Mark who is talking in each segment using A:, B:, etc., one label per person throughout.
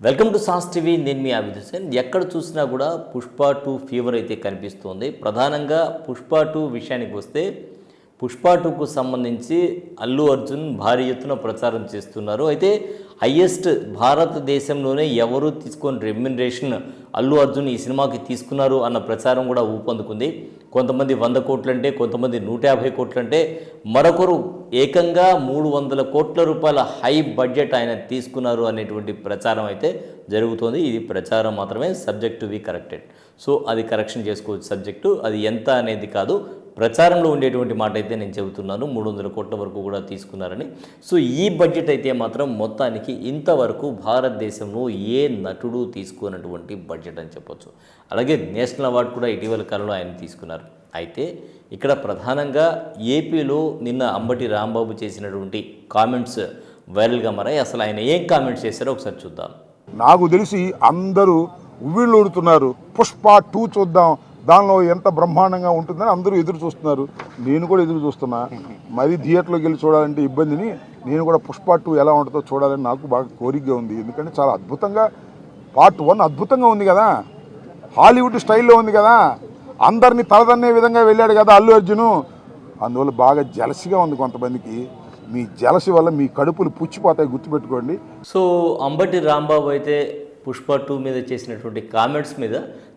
A: Welcome to sauce TV. నేను మీ అభిద్ హుసేన్. ఎక్కడ చూసినా కూడా పుష్ప 2 ఫీవర్ అయితే కనిపిస్తోంది. ప్రధానంగా పుష్ప 2 విషయానికి వస్తే పుష్ప 2కు సంబంధించి అల్లు అర్జున్ భారీ ఎత్తున ప్రచారం చేస్తున్నారు. అయితే హయ్యెస్ట్ భారతదేశంలోనే ఎవరు తీసుకొని రెమ్యునరేషన్ అల్లు అర్జున్ ఈ సినిమాకి తీసుకున్నారు అన్న ప్రచారం కూడా ఊపందుకుంది. కొంతమంది 100 కోట్లంటే, కొంతమంది 150 కోట్లంటే, మరొకరు ఏకంగా 300 కోట్ల రూపాయల హై బడ్జెట్ ఆయన తీసుకున్నారు అనేటువంటి ప్రచారం అయితే జరుగుతోంది. ఇది ప్రచారం మాత్రమే, subject to be corrected. So అది కరెక్షన్ చేసుకోవచ్చు సబ్జెక్టు, అది ఎంత అనేది కాదు, ప్రచారంలో ఉండేటువంటి మాట అయితే నేను చెబుతున్నాను. 300 కోట్ల వరకు కూడా తీసుకున్నారని. సో ఈ బడ్జెట్ అయితే మాత్రం మొత్తానికి ఇంతవరకు భారతదేశంలో ఏ నటుడు తీసుకున్నటువంటి బడ్జెట్ అని చెప్పొచ్చు. అలాగే నేషనల్ అవార్డు కూడా ఇటీవల కాలంలో ఆయన తీసుకున్నారు. అయితే ఇక్కడ ప్రధానంగా ఏపీలో నిన్న అంబటి రాంబాబు చేసినటువంటి కామెంట్స్ వైరల్గా మారాయి. అసలు ఆయన ఏం కామెంట్స్ చేశారో ఒకసారి చూద్దాం.
B: నాకు తెలిసి అందరూ ఉవ్విళ్ళు ఊడుతున్నారు. పుష్ప 2 చూద్దాం, దానిలో ఎంత బ్రహ్మాండంగా ఉంటుందని అందరూ ఎదురు చూస్తున్నారు. నేను కూడా ఎదురు చూస్తున్నా. మరి థియేటర్లోకి వెళ్ళి చూడాలంటే ఇబ్బందిని, నేను కూడా పుష్ప 2 ఎలా ఉంటుందో చూడాలని నాకు బాగా కోరికగా ఉంది. ఎందుకంటే చాలా అద్భుతంగా, పార్ట్ 1 అద్భుతంగా ఉంది కదా, హాలీవుడ్ స్టైల్లో ఉంది కదా, అందరినీ తలదన్నే విధంగా వెళ్ళాడు కదా అల్లు అర్జును. అందువల్ల బాగా జలసిగా ఉంది కొంతమందికి. మీ జలసి వల్ల మీ కడుపులు పుచ్చిపోతాయి, గుర్తుపెట్టుకోండి.
A: సో అంబటి రాంబాబు అయితే పుష్ప 2 మీద చేసినటువంటి కామెంట్స్ మీద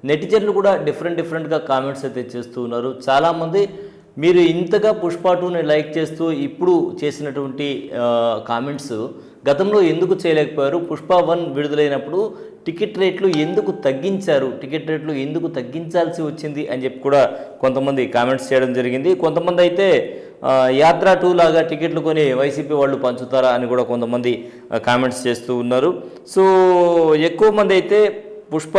A: నెటిజన్లు కూడా డిఫరెంట్గా కామెంట్స్ అయితే చేస్తూ ఉన్నారు. చాలామంది మీరు ఇంతగా పుష్ప 2ని లైక్ చేస్తూ ఇప్పుడు చేసినటువంటి కామెంట్స్ గతంలో ఎందుకు చేయలేకపోయారు, పుష్ప 1 విడుదలైనప్పుడు టికెట్ రేట్లు ఎందుకు తగ్గించారు, టికెట్ రేట్లు ఎందుకు తగ్గించాల్సి వచ్చింది అని చెప్పి కూడా కొంతమంది కామెంట్స్ చేయడం జరిగింది. కొంతమంది అయితే యాత్ర 2 లాగా టికెట్లు కొని వైసీపీ వాళ్ళు పంచుతారా అని కూడా కొంతమంది కామెంట్స్ చేస్తూ ఉన్నారు. సో ఎక్కువ మంది అయితే పుష్ప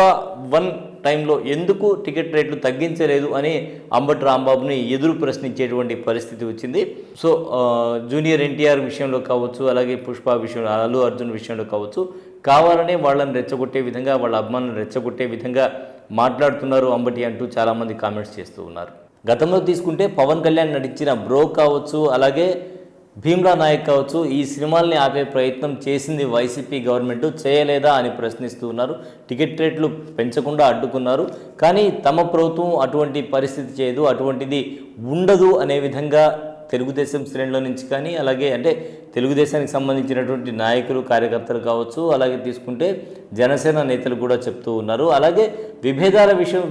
A: 1 టైంలో ఎందుకు టికెట్ రేట్లు తగ్గించలేదు అని అంబటి రాంబాబుని ఎదురు ప్రశ్నించేటువంటి పరిస్థితి వచ్చింది. సో జూనియర్ ఎన్టీఆర్ విషయంలో కావచ్చు, అలాగే పుష్ప విషయంలో, అల్లు అర్జున్ విషయంలో కావచ్చు, కావాలనే వాళ్ళని రెచ్చగొట్టే విధంగా, వాళ్ళ అభిమానులను రెచ్చగొట్టే విధంగా మాట్లాడుతున్నారు అంబటి అంటూ చాలామంది కామెంట్స్ చేస్తూ ఉన్నారు. గతంలో తీసుకుంటే పవన్ కళ్యాణ్ నటించిన బ్రో కావచ్చు, అలాగే భీమ్లా నాయక్ కావచ్చు, ఈ సినిమాల్ని ఆపే ప్రయత్నం చేసింది వైసీపీ గవర్నమెంట్, చేయలేదా అని ప్రశ్నిస్తూ ఉన్నారు. టికెట్ రేట్లు పెంచకుండా అడ్డుకున్నారు, కానీ తమ ప్రభుత్వం అటువంటి పరిస్థితి చేయదు, అటువంటిది ఉండదు అనే విధంగా తెలుగుదేశం శ్రేణుల నుంచి కానీ, అలాగే అంటే తెలుగుదేశానికి సంబంధించినటువంటి నాయకులు, కార్యకర్తలు కావచ్చు, అలాగే తీసుకుంటే జనసేన నేతలు కూడా చెప్తూ ఉన్నారు. అలాగే విభేదాల విషయం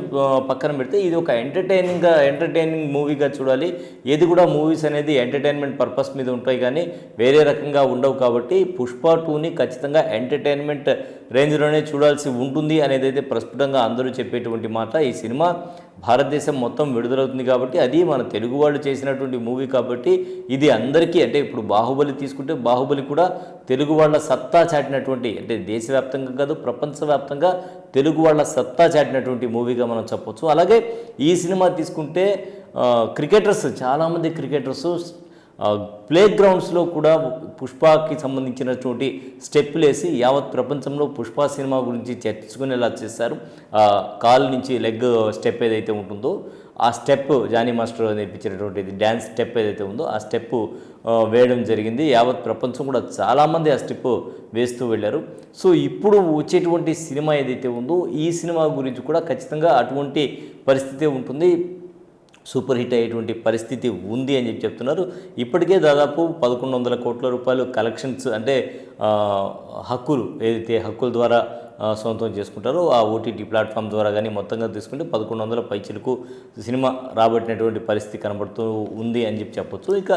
A: పక్కన పెడితే ఇది ఒక ఎంటర్టైనింగ్ మూవీగా చూడాలి. ఏది కూడా మూవీస్ అనేది ఎంటర్టైన్మెంట్ పర్పస్ మీద ఉంటాయి కానీ వేరే రకంగా ఉండవు. కాబట్టి పుష్ప 2ని ఖచ్చితంగా ఎంటర్టైన్మెంట్ రేంజ్లోనే చూడాల్సి ఉంటుంది అనేది అయితే ప్రస్ఫుటంగా అందరూ చెప్పేటువంటి మాట. ఈ సినిమా భారతదేశం మొత్తం విడుదలవుతుంది కాబట్టి, అది మన తెలుగు వాళ్ళు చేసినటువంటి మూవీ కాబట్టి ఇది అందరికీ, అంటే ఇప్పుడు బాహుబలి తీసుకుంటే బాహుబలి కూడా తెలుగు వాళ్ళ సత్తా చాటినటువంటి, అంటే దేశవ్యాప్తంగా కాదు ప్రపంచవ్యాప్తంగా తెలుగు వాళ్ళ సత్తా చాటినటువంటి మూవీగా మనం చెప్పొచ్చు. అలాగే ఈ సినిమా తీసుకుంటే క్రికెటర్స్, చాలామంది క్రికెటర్స్ ప్లే గ్రౌండ్స్లో కూడా పుష్పకి సంబంధించినటువంటి స్టెప్పులు వేసి యావత్ ప్రపంచంలో పుష్ప సినిమా గురించి చర్చించుకునేలా చేశారు. కాల్ నుంచి లెగ్ స్టెప్ ఏదైతే ఉంటుందో ఆ స్టెప్ జానీ మాస్టర్ నేర్పించినటువంటిది డ్యాన్స్ స్టెప్ ఏదైతే ఉందో ఆ స్టెప్ వేయడం జరిగింది. యావత్ ప్రపంచం కూడా చాలామంది ఆ స్టెప్ వేస్తూ వెళ్ళారు. సో ఇప్పుడు వచ్చేటువంటి సినిమా ఏదైతే ఉందో ఈ సినిమా గురించి కూడా ఖచ్చితంగా అటువంటి పరిస్థితి ఉంటుంది, సూపర్ హిట్ అయ్యేటువంటి పరిస్థితి ఉంది అని చెప్పి చెప్తున్నారు. ఇప్పటికే దాదాపు 1100 కోట్ల రూపాయలు కలెక్షన్స్, అంటే హక్కులు ఏదైతే హక్కుల ద్వారా సొంతం చేసుకుంటారో ఆ ఓటీటీ ప్లాట్ఫామ్ ద్వారా కానీ మొత్తంగా తీసుకుంటే 1100 పైచిలకు సినిమా రాబట్టినటువంటి పరిస్థితి కనబడుతూ ఉంది అని చెప్పి చెప్పొచ్చు. ఇక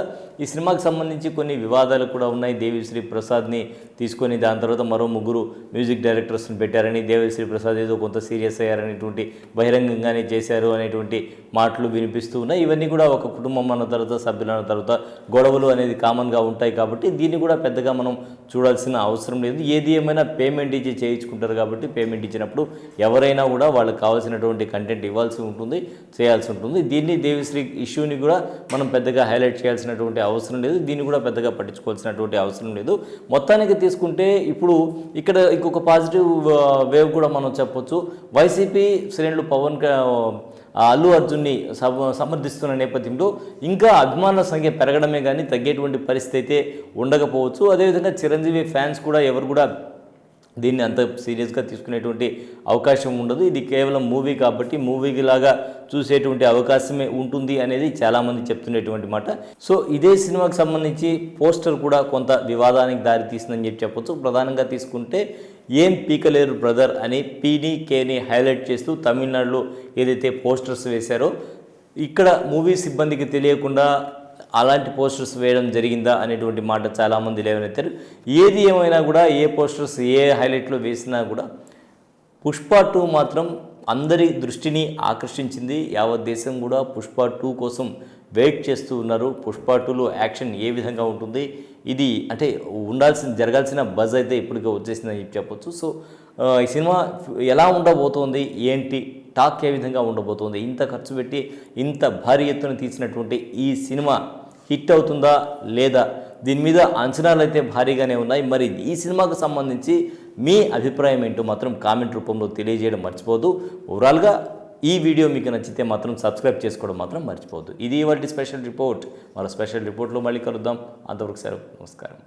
A: ఈ సినిమాకి సంబంధించి కొన్ని వివాదాలు కూడా ఉన్నాయి. దేవిశ్రీ ప్రసాద్ని తీసుకొని దాని తర్వాత మరో 3 మ్యూజిక్ డైరెక్టర్స్ని పెట్టారని, దేవిశ్రీ ప్రసాద్ ఏదో కొంత సీరియస్ అయ్యారనేటువంటి, బహిరంగంగానే చేశారు అనేటువంటి మాటలు వినిపిస్తూ ఉన్నాయి. ఇవన్నీ కూడా ఒక కుటుంబం అన్న తర్వాత, సభ్యులు అన్న తర్వాత గొడవలు అనేది కామన్గా ఉంటాయి కాబట్టి దీన్ని కూడా పెద్దగా మనం చూడాల్సిన అవసరం లేదు. ఏది ఏమైనా పేమెంట్ ఇచ్చి చేయించుకుంటారు కాబట్టి పేమెంట్ ఇచ్చినప్పుడు ఎవరైనా కూడా వాళ్ళకి కావాల్సినటువంటి కంటెంట్ ఇవ్వాల్సి ఉంటుంది, చేయాల్సి ఉంటుంది. దీన్ని దేవిశ్రీ ఇష్యూని కూడా మనం పెద్దగా హైలైట్ చేయాల్సినటువంటి అవసరం లేదు, దీన్ని కూడా పెద్దగా పట్టించుకోవాల్సినటువంటి అవసరం లేదు. మొత్తానికి తీసుకుంటే ఇప్పుడు ఇక్కడ ఇంకొక పాజిటివ్ వేవ్ కూడా మనం చెప్పొచ్చు. వైసీపీ శ్రేణులు అల్లు అర్జున్ని సమర్థిస్తున్న నేపథ్యంలో ఇంకా అభిమానుల సంఖ్య పెరగడమే కానీ తగ్గేటువంటి పరిస్థితి అయితే ఉండకపోవచ్చు. అదేవిధంగా చిరంజీవి ఫ్యాన్స్ కూడా ఎవరు కూడా దీన్ని అంత సీరియస్గా తీసుకునేటువంటి అవకాశం ఉండదు. ఇది కేవలం మూవీ కాబట్టి మూవీకి లాగా చూసేటువంటి అవకాశమే ఉంటుంది అనేది చాలామంది చెప్తున్నటువంటి మాట. సో ఇదే సినిమాకి సంబంధించి పోస్టర్ కూడా కొంత వివాదానికి దారితీసిందని చెప్పొచ్చు. ప్రధానంగా తీసుకుంటే ఏం పీకలేరు బ్రదర్ అని పీని కేని హైలైట్ చేస్తూ తమిళనాడులో ఏదైతే పోస్టర్స్ వేశారో ఇక్కడ మూవీ సిబ్బందికి తెలియకుండా అలాంటి పోస్టర్స్ వేయడం జరిగిందా అనేటువంటి మాట చాలామంది లేవనెత్తారు. ఏది ఏమైనా కూడా ఏ పోస్టర్స్ ఏ హైలైట్లో వేసినా కూడా పుష్ప 2 మాత్రం అందరి దృష్టిని ఆకర్షించింది. యావత్ దేశం కూడా పుష్ప 2 కోసం వెయిట్ చేస్తూ ఉన్నారు. పుష్ప 2లో యాక్షన్ ఏ విధంగా ఉంటుంది, ఇది అంటే జరగాల్సిన బజ్ అయితే ఇప్పటికే వచ్చేసిందని చెప్పొచ్చు. సో ఈ సినిమా ఎలా ఉండబోతోంది, ఏంటి టాక్ ఏ విధంగా ఉండబోతోంది, ఇంత ఖర్చు పెట్టి ఇంత భారీ ఎత్తున తీసినటువంటి ఈ సినిమా హిట్ అవుతుందా లేదా, దీని మీద అంచనాలు అయితే భారీగానే ఉన్నాయి. మరి ఈ సినిమాకు సంబంధించి మీ అభిప్రాయం ఏంటో మాత్రం కామెంట్ రూపంలో తెలియజేయడం మర్చిపోవద్దు. ఓవరాల్గా ఈ వీడియో మీకు నచ్చితే మాత్రం సబ్స్క్రైబ్ చేసుకోవడం మాత్రం మర్చిపోవద్దు. ఇది ఇవాల్టి స్పెషల్ రిపోర్ట్. మరో స్పెషల్ రిపోర్ట్లో మళ్ళీ కలుద్దాం. అంతవరకు సెలవు. నమస్కారం.